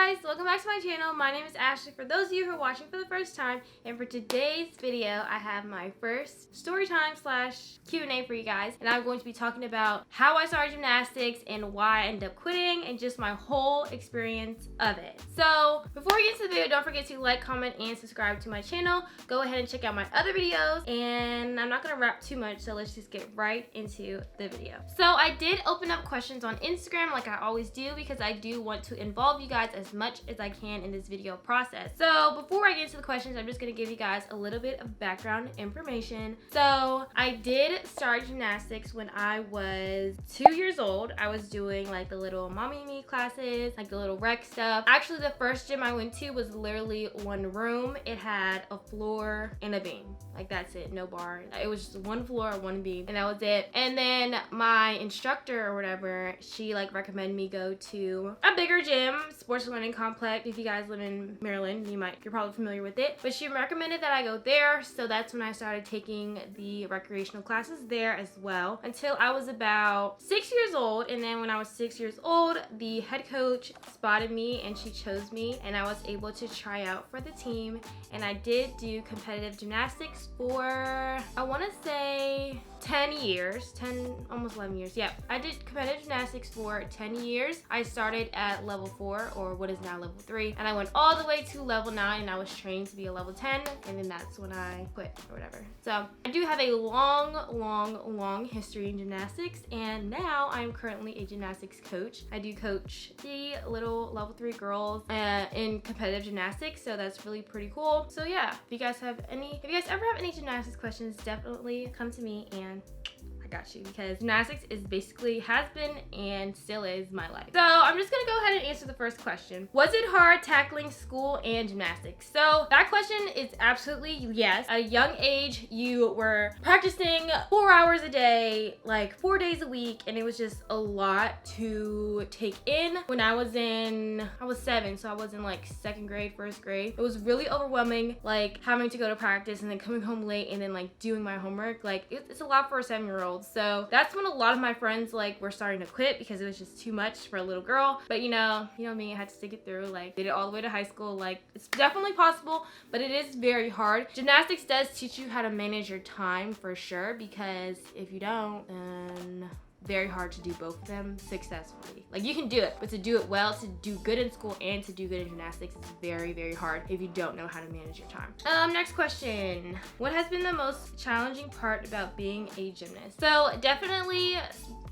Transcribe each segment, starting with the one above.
guys, welcome back to my channel. My name is Ashley for those of you who are watching for the first time, and for today's video I have my first story time / Q&A for you guys, and I'm going to be talking about how I started gymnastics and why I ended up quitting and just my whole experience of it. So before we get into the video, don't forget to like, comment, and subscribe to my channel. Go ahead and check out my other videos, and I'm not going to rap too much, so let's just get right into the video. So I did open up questions on Instagram like I always do, because I do want to involve you guys as much as I can in this video process. So before I get into the questions, I'm just going to give you guys a little bit of background information. So I did start gymnastics when I was 2 years old. I was doing like the little mommy and me classes, like the little rec stuff. Actually, the first gym I went to was literally one room. It had a floor and a beam. Like that's it, no bar. It was just one floor, one beam, and that was it. And then my instructor or whatever, she like recommended me go to a bigger gym, Sports Learning Complex. If you guys live in Maryland, you're probably familiar with it. But she recommended that I go there, so that's when I started taking the recreational classes there as well, until I was about 6 years old. And then when I was 6 years old, the head coach spotted me and she chose me, and I was able to try out for the team. And I did do competitive gymnastics for, I want to say 10 years, almost 11 years. Yeah, I did competitive gymnastics for 10 years. I started at level 4, or what is now level 3, and I went all the way to level 9, and I was trained to be a level 10, and then that's when I quit or whatever. So I do have a long history in gymnastics, and now I'm currently a gymnastics coach. I do coach the little level 3 girls in competitive gymnastics, so that's really pretty cool. So yeah, if you guys ever have any gymnastics questions, definitely come to me and I got you, because gymnastics is basically, has been and still is my life. So I'm just gonna go ahead and answer the first question. Was it hard tackling school and gymnastics? So that question is absolutely yes. At a young age, you were practicing 4 hours a day, like 4 days a week, and it was just a lot to take in. When I was 7, so I was in like 2nd grade, 1st grade. It was really overwhelming, like having to go to practice and then coming home late and then like doing my homework. Like it's a lot for a 7-year-old. So that's when a lot of my friends like were starting to quit, because it was just too much for a little girl. But you know me, I had to stick it through. Like did it all the way to high school. Like it's definitely possible, but it is very hard. Gymnastics does teach you how to manage your time for sure, because if you don't, then very hard to do both of them successfully. Like you can do it, but to do it well, to do good in school and to do good in gymnastics is very hard if you don't know how to manage your time. Next question. What has been the most challenging part about being a gymnast? So definitely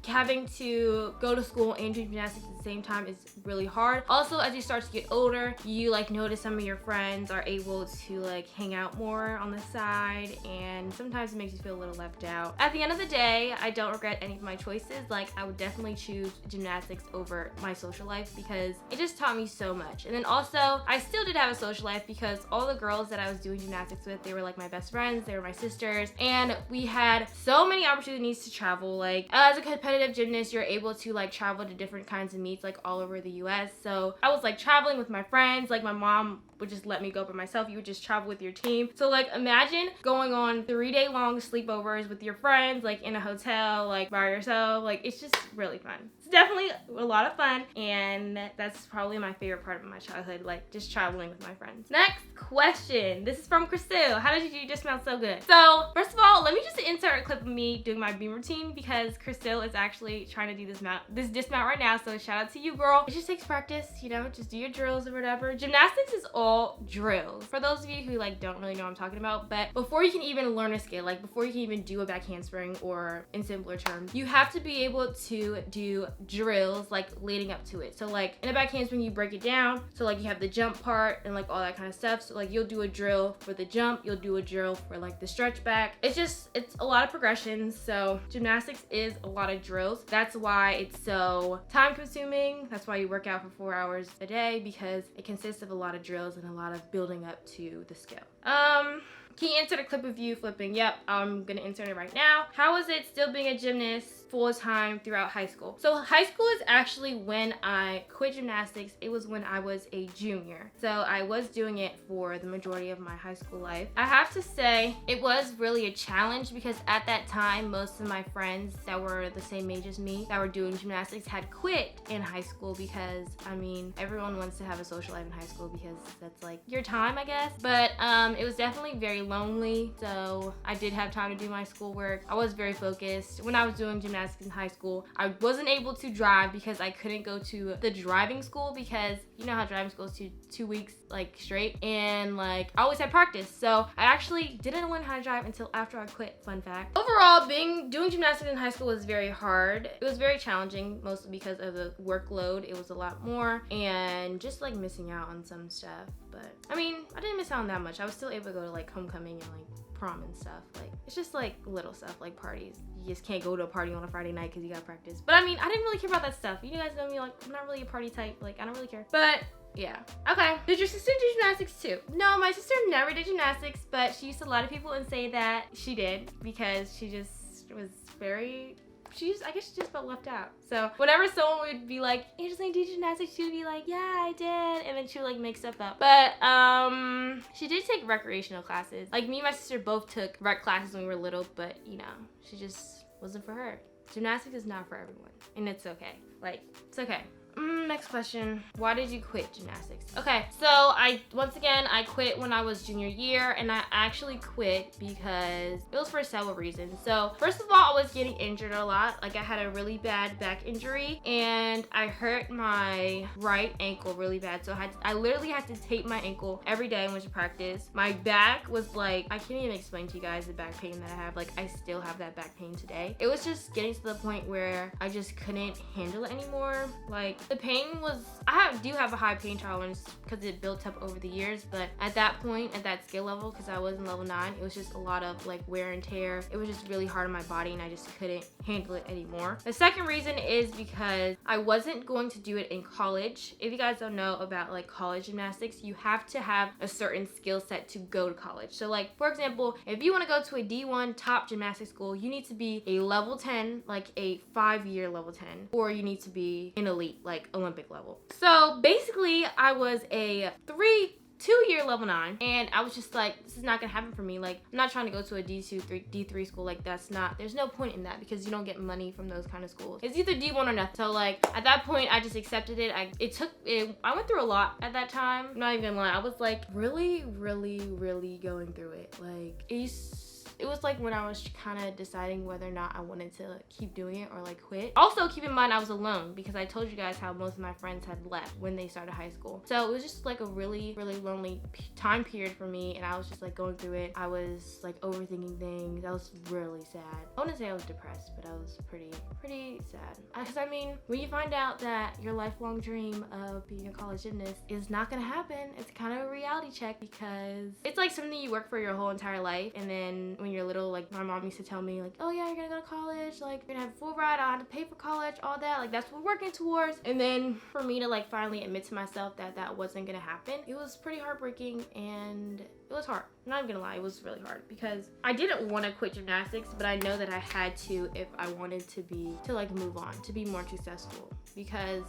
having to go to school and do gymnastics at the same time is really hard. Also, as you start to get older, you like notice some of your friends are able to like hang out more on the side, and sometimes it makes you feel a little left out. At the end of the day, I don't regret any of my choices. Like I would definitely choose gymnastics over my social life, because it just taught me so much. And then also, I still did have a social life, because all the girls that I was doing gymnastics with, they were like my best friends, they were my sisters, and we had so many opportunities to travel. Like as a competitive gymnast, you're able to like travel to different kinds of meets like all over the US. So I was like traveling with my friends. Like my mom would just let me go by myself. You would just travel with your team. So like imagine going on 3-day long sleepovers with your friends, like in a hotel, like by yourself. Like it's just really fun. It's definitely a lot of fun, and that's probably my favorite part of my childhood, like just traveling with my friends. Next question. This is from Crystal. How did you just smell so good? So first of all, let me just insert a clip of me doing my beam routine, because Crystal is actually trying to do this dismount right now. So shout out to you, girl. It just takes practice, you know, just do your drills or whatever. Gymnastics is all drills. For those of you who like don't really know what I'm talking about, but before you can even learn a skill, like before you can even do a back handspring, or in simpler terms, you have to be able to do drills like leading up to it. So like in a back handspring, you break it down. So like you have the jump part and like all that kind of stuff. So like you'll do a drill for the jump, you'll do a drill for like the stretch back. It's a lot of progressions. So gymnastics is a lot of drills. That's why it's so time consuming. That's why you work out for 4 hours a day, because it consists of a lot of drills and a lot of building up to the skill. Can you insert a clip of you flipping? Yep, I'm gonna insert it right now. How was it still being a gymnast full-time throughout high school? So high school is actually when I quit gymnastics. It was when I was a junior. So I was doing it for the majority of my high school life. I have to say it was really a challenge because at that time, most of my friends that were the same age as me that were doing gymnastics had quit in high school because, I mean, everyone wants to have a social life in high school because that's like your time, I guess. But it was definitely very lonely. So I did have time to do my schoolwork. I was very focused. When I was doing gymnastics in high school, I wasn't able to drive because I couldn't go to the driving school because you know how driving school is 2 weeks like straight, and like I always had practice. So I actually didn't learn how to drive until after I quit, fun fact. Overall, doing gymnastics in high school was very hard. It was very challenging, mostly because of the workload. It was a lot more and just like missing out on some stuff. But I mean, I didn't miss out on that much. I was still able to go to like homecoming and like prom and stuff. Like it's just like little stuff like parties. You just can't go to a party on a Friday night because you got practice. But I mean, I didn't really care about that stuff. You guys know me, like I'm not really a party type. Like I don't really care. But yeah. Okay. Did your sister do gymnastics too? No, my sister never did gymnastics, but she used to lie to people and say that she did because she just was very, I guess she just felt left out. So whenever someone would be like, Angelina, do gymnastics, she would be like, yeah, I did. And then she would like make stuff up. But she did take recreational classes. Like me and my sister both took rec classes when we were little, but you know, she just wasn't for her. Gymnastics is not for everyone, and it's okay. Like, it's okay. Next question. Why did you quit gymnastics? Okay, so once again, I quit when I was junior year, and I actually quit because it was for several reasons. So first of all, I was getting injured a lot. Like I had a really bad back injury and I hurt my right ankle really bad. So I literally had to tape my ankle every day I went to practice. My back was like, I can't even explain to you guys the back pain that I have. Like I still have that back pain today. It was just getting to the point where I just couldn't handle it anymore. Like the pain was, I do have a high pain tolerance because it built up over the years, but at that point, at that skill level, because I was in level 9, it was just a lot of like wear and tear. It was just really hard on my body and I just couldn't handle it anymore. The second reason is because I wasn't going to do it in college. If you guys don't know about like college gymnastics, you have to have a certain skill set to go to college. So like, for example, if you want to go to a D1 top gymnastics school, you need to be a level 10, like a 5-year level 10, or you need to be an elite, like Olympic level. So basically I was a 2-year level 9, and I was just like, this is not gonna happen for me. Like I'm not trying to go to a D3 school. Like there's no point in that because you don't get money from those kind of schools. It's either D1 or nothing. So like at that point I just accepted it. I went through a lot at that time. I'm not even gonna lie, I was like really going through it. Like it was like when I was kind of deciding whether or not I wanted to keep doing it or like quit. Also, keep in mind I was alone because I told you guys how most of my friends had left when they started high school. So it was just like a really lonely time period for me, and I was just like going through it. I was like overthinking things. I was really sad. I wouldn't say I was depressed, but I was pretty sad. Because I mean, when you find out that your lifelong dream of being a college gymnast is not gonna happen, it's kind of a reality check because it's like something you work for your whole entire life, and then when you're little, like my mom used to tell me like, oh yeah, you're gonna go to college, like you're gonna have a full ride, I have to pay for college, all that, like that's what we're working towards. And then for me to like finally admit to myself that that wasn't gonna happen, it was pretty heartbreaking and it was hard. I'm not even gonna lie, it was really hard because I didn't want to quit gymnastics, but I know that I had to if I wanted to like move on, to be more successful. Because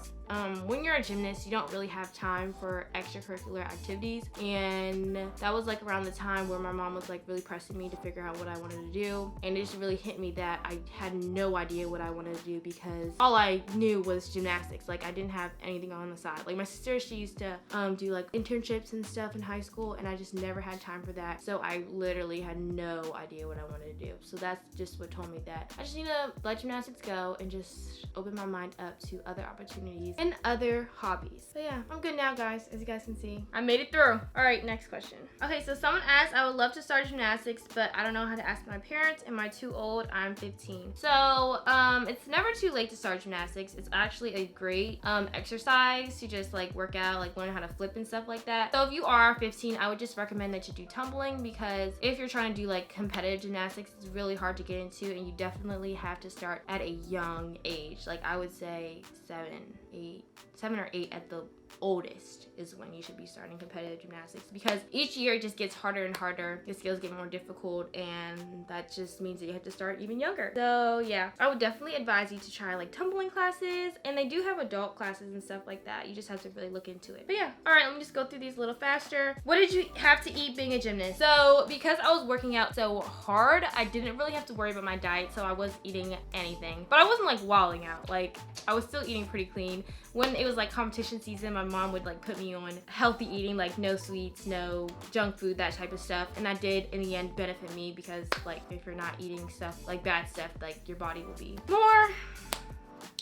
when you're a gymnast, you don't really have time for extracurricular activities, and that was like around the time where my mom was like really pressing me to figure out what I wanted to do, and it just really hit me that I had no idea what I wanted to do because all I knew was gymnastics. Like I didn't have anything on the side. Like my sister, she used to do like internships and stuff in high school, and I just never had time for that. So I literally had no idea what I wanted to do. So that's just what told me that I just need to let gymnastics go and just open my mind up to other opportunities and other hobbies. So yeah, I'm good now, guys. As you guys can see, I made it through. All right, next question. Okay, so someone asked, I would love to start gymnastics, but I don't know how to ask my parents. Am I too old? I'm 15. So it's never too late to start gymnastics. It's actually a great exercise to just like work out, like learn how to flip and stuff like that. So if you are 15, I would just recommend that you do tumbling, because if you're trying to do like competitive gymnastics, it's really hard to get into, and you definitely have to start at a young age. Like I would say 7 or 8 at the oldest is when you should be starting competitive gymnastics, because each year it just gets harder and harder. The skills get more difficult, and that just means that you have to start even younger. So yeah, I would definitely advise you to try like tumbling classes, and they do have adult classes and stuff like that. You just have to really look into it. But yeah, all right, let me just go through these a little faster. What did you have to eat being a gymnast? So because I was working out so hard, I didn't really have to worry about my diet, so I was eating anything. But I wasn't like wilding out. Like, I was still eating pretty clean. When it was like competition season, my mom would like put me on healthy eating, like no sweets, no junk food, that type of stuff. And that did in the end benefit me, because like if you're not eating stuff like bad stuff, like your body will be more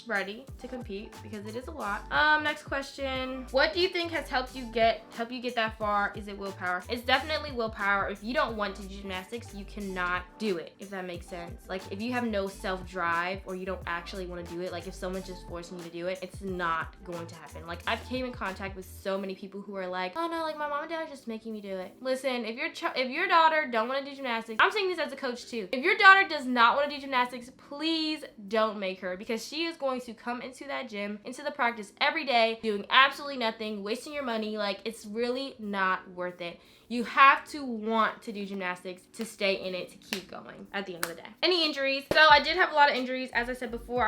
ready to compete, because it is a lot. Next question. What do you think has helped you get that far? Is it willpower? It's definitely willpower. If you don't want to do gymnastics, you cannot do it, if that makes sense. Like, if you have no self-drive, or you don't actually want to do it, like if someone's just forcing you to do it, it's not going to happen. Like, I've came in contact with so many people who are like, oh no, like my mom and dad are just making me do it. Listen, if your daughter don't want to do gymnastics, I'm saying this as a coach too. If your daughter does not want to do gymnastics, please don't make her, because she is going to come into that gym, into the practice every day, doing absolutely nothing, wasting your money. Like, it's really not worth it. You have to want to do gymnastics to stay in it, to keep going at the end of the day. Any injuries? So I did have a lot of injuries. As I said before,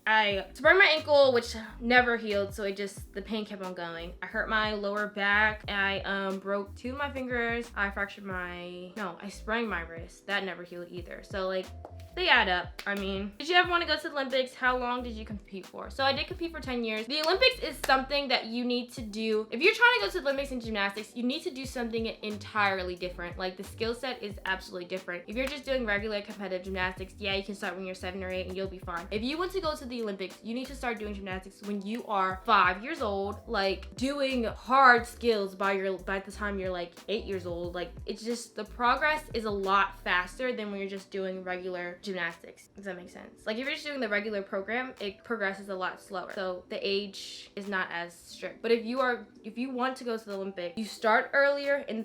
I sprained my ankle, which never healed, so the pain kept on going. I hurt my lower back. I broke 2 of my fingers. I sprained my wrist. That never healed either. So like, they add up. I mean, did you ever want to go to the Olympics? How long did you compete for? So I did compete for 10 years. The Olympics is something that you need to do. If you're trying to go to the Olympics in gymnastics, you need to do something entirely different. Like, the skill set is absolutely different. If you're just doing regular competitive gymnastics, yeah, you can start when you're 7 or 8 and you'll be fine. If you want to go to the Olympics, you need to start doing gymnastics when you are 5 years old, like doing hard skills by the time you're like 8 years old. Like, it's just, the progress is a lot faster than when you're just doing regular gymnastics. Does that make sense? Like, if you're just doing the regular program, it progresses a lot slower. So the age is not as strict. But if you want to go to the Olympics, you start earlier, and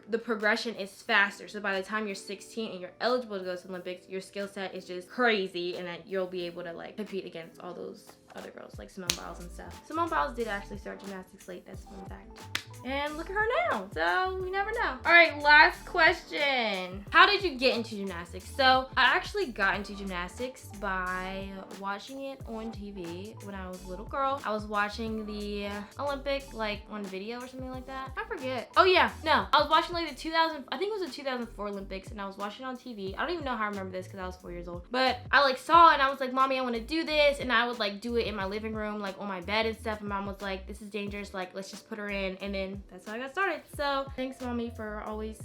the progression is faster. So by the time you're 16 and you're eligible to go to the Olympics, your skill set is just crazy, and then you'll be able to like compete against all those other girls like Simone Biles and stuff. Simone Biles did actually start gymnastics late. That's a fun fact. And look at her now. So we never know. All right, last question. How did you get into gymnastics? So I actually got into gymnastics by watching it on TV when I was a little girl. I was watching the Olympic, like on video or something like that. I forget. Oh yeah, no. I was watching like I think it was the 2004 Olympics, and I was watching it on TV. I don't even know how I remember this because I was 4 years old. But I like saw it and I was like, Mommy, I want to do this. And I would like do it in my living room, like on my bed and stuff. And Mom was like, this is dangerous. Like, let's just put her in. And then that's how I got started. So thanks, Mommy, for always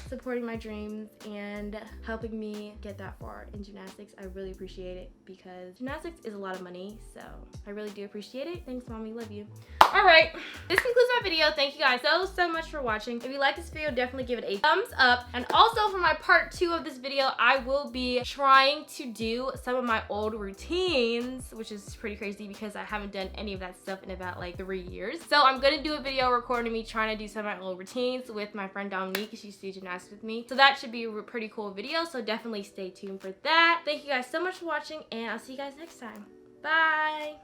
supporting my dreams and helping me get that far in gymnastics. I really appreciate it, because gymnastics is a lot of money, so I really do appreciate it. Thanks, Mommy. Love you. All right, this concludes my video. Thank you guys so much for watching. If you like this video, definitely give it a thumbs up. And also, for my part 2 of this video, I will be trying to do some of my old routines, which is pretty crazy because I haven't done any of that stuff in about like 3 years. So I'm gonna do a video recording me trying to do some of my old routines with my friend Dominique. She used to do gymnastics with me, so that should be a pretty cool video, so definitely stay tuned for that. Thank you guys so much for watching, and I'll see you guys next time. Bye.